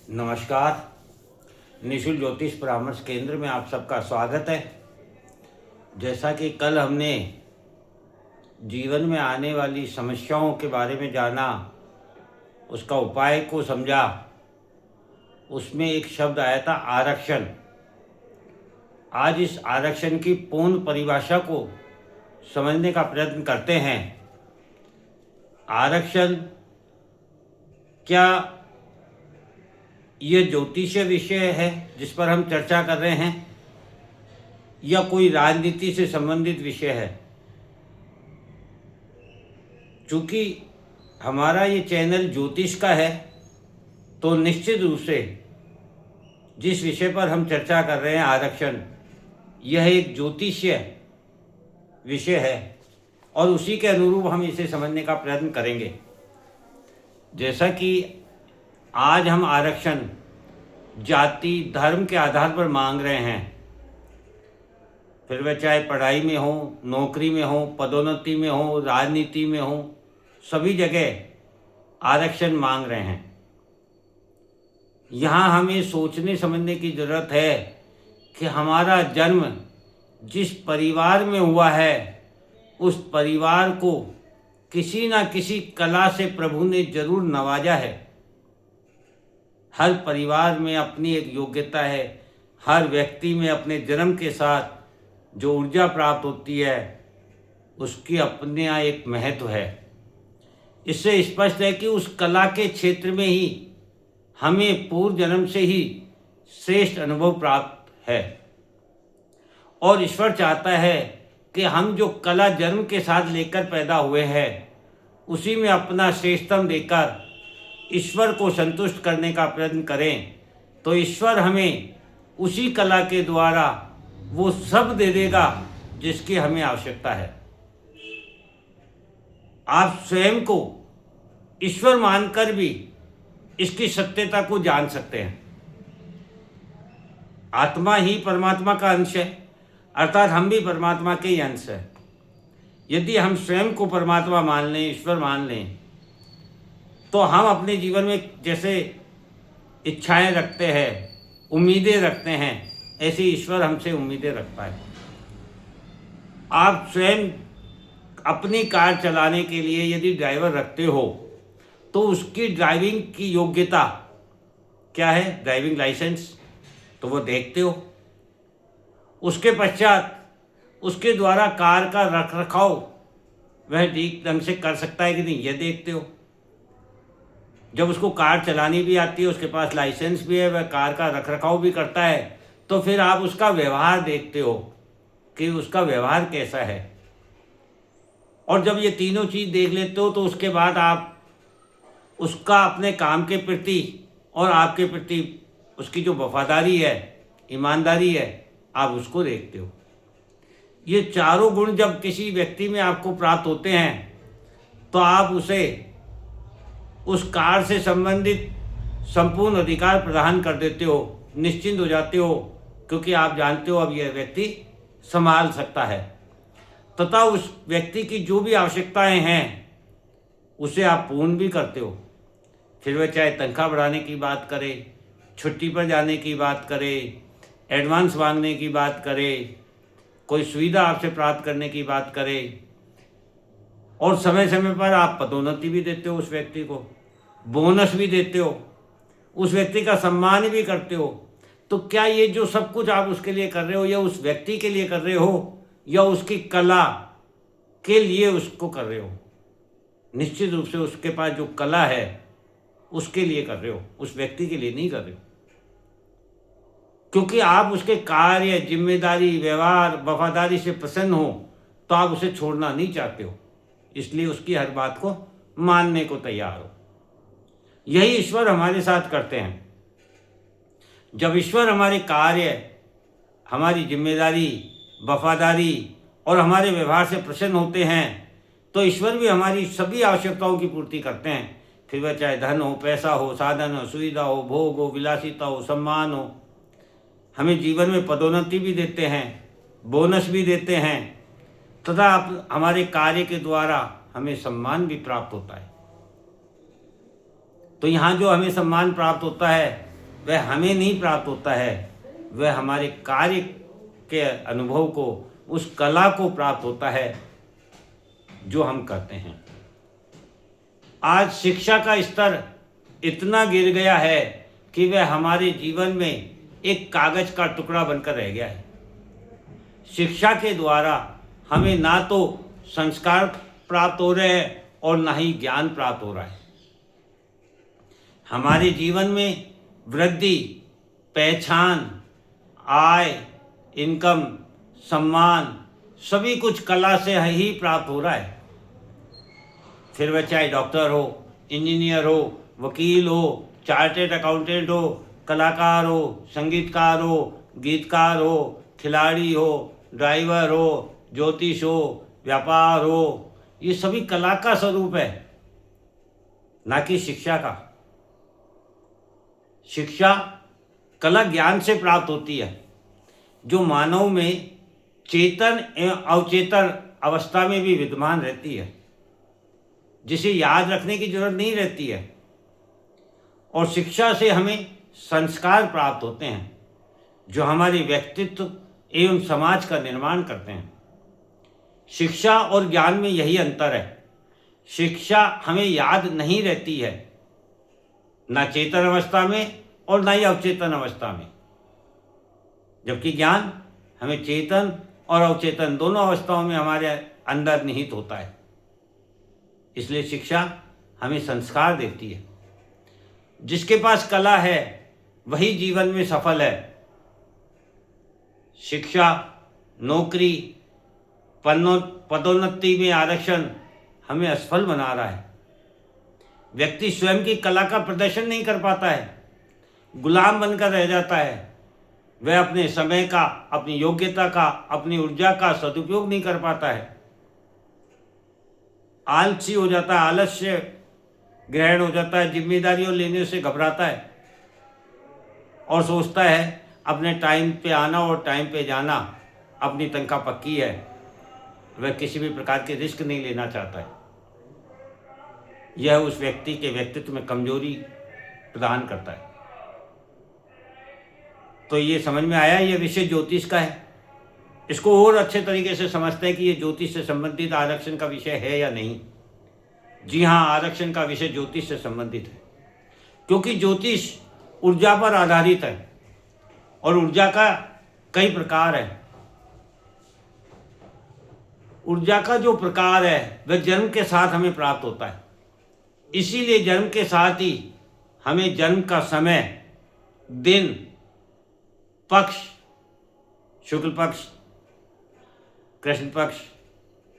नमस्कार। निशुल्क ज्योतिष परामर्श केंद्र में आप सबका स्वागत है। जैसा कि कल हमने जीवन में आने वाली समस्याओं के बारे में जाना, उसका उपाय को समझा, उसमें एक शब्द आया था आरक्षण। आज इस आरक्षण की पूर्ण परिभाषा को समझने का प्रयत्न करते हैं। आरक्षण क्या ये ज्योतिषीय विषय है जिस पर हम चर्चा कर रहे हैं, या कोई राजनीति से संबंधित विषय है? चूँकि हमारा ये चैनल ज्योतिष का है, तो निश्चित रूप से जिस विषय पर हम चर्चा कर रहे हैं आरक्षण, यह एक ज्योतिषीय विषय है और उसी के अनुरूप हम इसे समझने का प्रयत्न करेंगे। जैसा कि आज हम आरक्षण जाति धर्म के आधार पर मांग रहे हैं, फिर वह चाहे पढ़ाई में हो, नौकरी में हो, पदोन्नति में हो, राजनीति में हो, सभी जगह आरक्षण मांग रहे हैं। यहाँ हमें सोचने समझने की ज़रूरत है कि हमारा जन्म जिस परिवार में हुआ है, उस परिवार को किसी न किसी कला से प्रभु ने जरूर नवाजा है। हर परिवार में अपनी एक योग्यता है। हर व्यक्ति में अपने जन्म के साथ जो ऊर्जा प्राप्त होती है, उसकी अपने यहाँ एक महत्व है। इससे स्पष्ट है कि उस कला के क्षेत्र में ही हमें पूर्व जन्म से ही श्रेष्ठ अनुभव प्राप्त है, और ईश्वर चाहता है कि हम जो कला जन्म के साथ लेकर पैदा हुए हैं, उसी में अपना श्रेष्ठतम देकर ईश्वर को संतुष्ट करने का प्रयत्न करें, तो ईश्वर हमें उसी कला के द्वारा वो सब दे देगा जिसकी हमें आवश्यकता है। आप स्वयं को ईश्वर मानकर भी इसकी सत्यता को जान सकते हैं। आत्मा ही परमात्मा का अंश है, अर्थात हम भी परमात्मा के ही अंश हैं। यदि हम स्वयं को परमात्मा मान लें, ईश्वर मान लें, तो हम अपने जीवन में जैसे इच्छाएं रखते हैं, उम्मीदें रखते हैं, ऐसे ईश्वर हमसे उम्मीदें रखता है। आप स्वयं अपनी कार चलाने के लिए यदि ड्राइवर रखते हो, तो उसकी ड्राइविंग की योग्यता क्या है? ड्राइविंग लाइसेंस तो वो देखते हो। उसके पश्चात उसके द्वारा कार का रख रखाव वह ठीक ढंग से कर सकता है कि नहीं, यह देखते हो। जब उसको कार चलानी भी आती है, उसके पास लाइसेंस भी है, वह कार का रखरखाव भी करता है, तो फिर आप उसका व्यवहार देखते हो कि उसका व्यवहार कैसा है। और जब ये तीनों चीज़ देख लेते हो, तो उसके बाद आप उसका अपने काम के प्रति और आपके प्रति उसकी जो वफादारी है, ईमानदारी है, आप उसको देखते हो। ये चारों गुण जब किसी व्यक्ति में आपको प्राप्त होते हैं, तो आप उसे उस कार से संबंधित संपूर्ण अधिकार प्रदान कर देते हो, निश्चिंत हो जाते हो, क्योंकि आप जानते हो अब यह व्यक्ति संभाल सकता है। तथा उस व्यक्ति की जो भी आवश्यकताएं हैं, उसे आप पूर्ण भी करते हो। फिर वह चाहे तनख्वाह बढ़ाने की बात करे, छुट्टी पर जाने की बात करे, एडवांस मांगने की बात करे, कोई सुविधा आपसे प्राप्त करने की बात करे, और समय समय पर आप पदोन्नति भी देते हो, उस व्यक्ति को बोनस भी देते हो, उस व्यक्ति का सम्मान भी करते हो। तो क्या ये जो सब कुछ आप उसके लिए कर रहे हो, या उस व्यक्ति के लिए कर रहे हो, या उसकी कला के लिए उसको कर रहे हो? निश्चित रूप से उसके पास जो कला है उसके लिए कर रहे हो, उस व्यक्ति के लिए नहीं कर रहे हो। क्योंकि आप उसके कार्य, जिम्मेदारी, व्यवहार, वफादारी से प्रसन्न हो, तो आप उसे छोड़ना नहीं चाहते हो, इसलिए उसकी हर बात को मानने को तैयार हो। यही ईश्वर हमारे साथ करते हैं। जब ईश्वर हमारे कार्य, हमारी जिम्मेदारी, वफादारी और हमारे व्यवहार से प्रसन्न होते हैं, तो ईश्वर भी हमारी सभी आवश्यकताओं की पूर्ति करते हैं। फिर वह चाहे धन हो, पैसा हो, साधन हो, सुविधा हो, भोग हो, विलासिता हो, सम्मान हो, हमें जीवन में पदोन्नति भी देते हैं, बोनस भी देते हैं, तथा हमारे कार्य के द्वारा हमें सम्मान भी प्राप्त होता है। तो यहाँ जो हमें सम्मान प्राप्त होता है, वह हमें नहीं प्राप्त होता है, वह हमारे कार्य के अनुभव को, उस कला को प्राप्त होता है जो हम करते हैं। आज शिक्षा का स्तर इतना गिर गया है कि वह हमारे जीवन में एक कागज का टुकड़ा बनकर रह गया है। शिक्षा के द्वारा हमें ना तो संस्कार प्राप्त हो रहे हैं और ना ही ज्ञान प्राप्त हो रहा है। हमारे जीवन में वृद्धि, पहचान, आय, इनकम, सम्मान सभी कुछ कला से ही प्राप्त हो रहा है। फिर वह चाहे डॉक्टर हो, इंजीनियर हो, वकील हो, चार्टेड अकाउंटेंट हो, कलाकार हो, संगीतकार हो, गीतकार हो, खिलाड़ी हो, ड्राइवर हो, ज्योतिष हो, व्यापार हो, ये सभी कला का स्वरूप है, ना कि शिक्षा का। शिक्षा कला ज्ञान से प्राप्त होती है, जो मानव में चेतन एवं अवचेतन अवस्था में भी विद्यमान रहती है, जिसे याद रखने की जरूरत नहीं रहती है। और शिक्षा से हमें संस्कार प्राप्त होते हैं, जो हमारे व्यक्तित्व एवं समाज का निर्माण करते हैं। शिक्षा और ज्ञान में यही अंतर है। शिक्षा हमें याद नहीं रहती है, ना चेतन अवस्था में और ना ही अवचेतन अवस्था में, जबकि ज्ञान हमें चेतन और अवचेतन दोनों अवस्थाओं में हमारे अंदर निहित होता है। इसलिए शिक्षा हमें संस्कार देती है। जिसके पास कला है वही जीवन में सफल है। शिक्षा, नौकरी, पदोन्नति में आरक्षण हमें असफल बना रहा है। व्यक्ति स्वयं की कला का प्रदर्शन नहीं कर पाता है, गुलाम बनकर रह जाता है। वह अपने समय का, अपनी योग्यता का, अपनी ऊर्जा का सदुपयोग नहीं कर पाता है। आलसी हो जाता है, आलस्य ग्रहण हो जाता है, जिम्मेदारियों लेने से घबराता है और सोचता है अपने टाइम पे आना और टाइम पे जाना, अपनी तनख्वाह पक्की है। वह किसी भी प्रकार के रिस्क नहीं लेना चाहता है। यह उस व्यक्ति के व्यक्तित्व में कमजोरी प्रदान करता है। तो ये समझ में आया, ये विषय ज्योतिष का है। इसको और अच्छे तरीके से समझते हैं कि ये ज्योतिष से संबंधित आरक्षण का विषय है या नहीं। जी हाँ, आरक्षण का विषय ज्योतिष से संबंधित है, क्योंकि ज्योतिष ऊर्जा पर आधारित है और ऊर्जा का कई प्रकार है। ऊर्जा का जो प्रकार है वह जन्म के साथ हमें प्राप्त होता है। इसीलिए जन्म के साथ ही हमें जन्म का समय, दिन, पक्ष, शुक्ल पक्ष, कृष्ण पक्ष,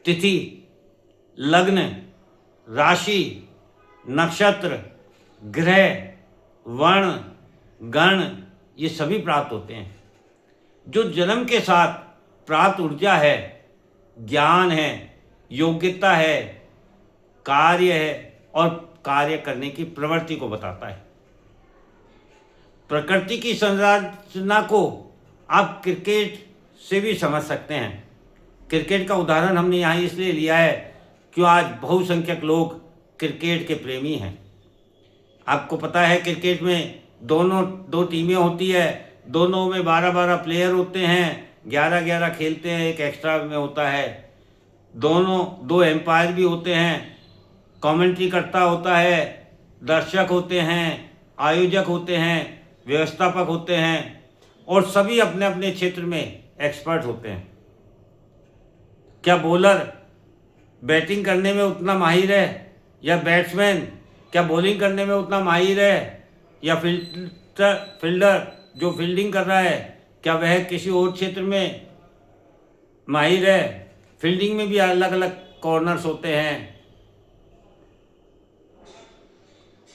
तिथि, लग्न, राशि, नक्षत्र, ग्रह, वर्ण, गण ये सभी प्राप्त होते हैं। जो जन्म के साथ प्राप्त ऊर्जा है, ज्ञान है, योग्यता है, कार्य है और कार्य करने की प्रवृत्ति को बताता है। प्रकृति की संरचना को आप क्रिकेट से भी समझ सकते हैं। क्रिकेट का उदाहरण हमने यहाँ इसलिए लिया है कि आज बहुसंख्यक लोग क्रिकेट के प्रेमी हैं। आपको पता है क्रिकेट में दो टीमें होती है, दोनों में 12-12 प्लेयर होते हैं, 11-11 खेलते हैं, एक एक्स्ट्रा में होता है। दो एम्पायर भी होते हैं, कमेंट्री करता होता है, दर्शक होते हैं, आयोजक होते हैं, व्यवस्थापक होते हैं और सभी अपने अपने क्षेत्र में एक्सपर्ट होते हैं। क्या बॉलर बैटिंग करने में उतना माहिर है या बैट्समैन क्या बॉलिंग करने में उतना माहिर है, या फील्डर जो फील्डिंग कर रहा है क्या वह किसी और क्षेत्र में माहिर है? फील्डिंग में भी अलग अलग कॉर्नर्स होते हैं।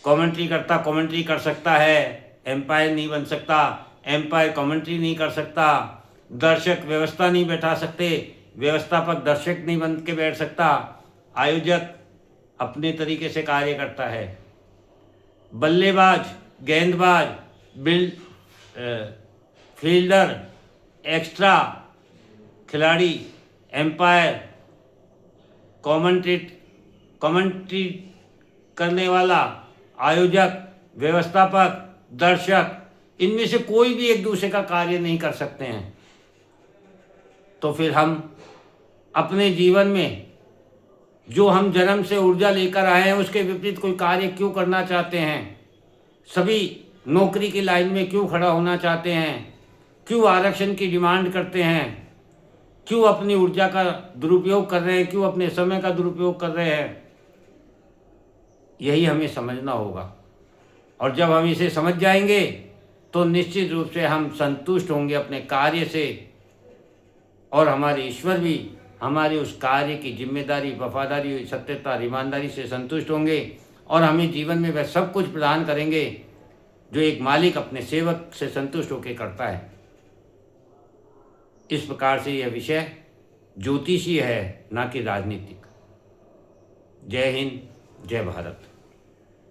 कमेंट्री करता कमेंट्री कर सकता है, एम्पायर नहीं बन सकता, एम्पायर कमेंट्री नहीं कर सकता, दर्शक व्यवस्था नहीं बैठा सकते, व्यवस्थापक दर्शक नहीं बन के बैठ सकता, आयोजक अपने तरीके से कार्य करता है, बल्लेबाज, गेंदबाज, फील्डर, एक्स्ट्रा खिलाड़ी, एम्पायर, कमेंट्री करने वाला, आयोजक, व्यवस्थापक, दर्शक, इनमें से कोई भी एक दूसरे का कार्य नहीं कर सकते हैं, तो फिर हम अपने जीवन में जो हम जन्म से ऊर्जा लेकर आए हैं उसके विपरीत कोई कार्य क्यों करना चाहते हैं? सभी नौकरी की लाइन में क्यों खड़ा होना चाहते हैं? क्यों आरक्षण की डिमांड करते हैं? क्यों अपनी ऊर्जा का दुरुपयोग कर रहे हैं? क्यों अपने समय का दुरुपयोग कर रहे हैं? यही हमें समझना होगा, और जब हम इसे समझ जाएंगे तो निश्चित रूप से हम संतुष्ट होंगे अपने कार्य से, और हमारे ईश्वर भी हमारे उस कार्य की जिम्मेदारी, वफादारी, सत्यता, ईमानदारी से संतुष्ट होंगे, और हमें जीवन में वह सब कुछ प्रदान करेंगे जो एक मालिक अपने सेवक से संतुष्ट होकर करता है। इस प्रकार से यह विषय ज्योतिषीय है, ना कि राजनीतिक। जय हिंद, जय भारत।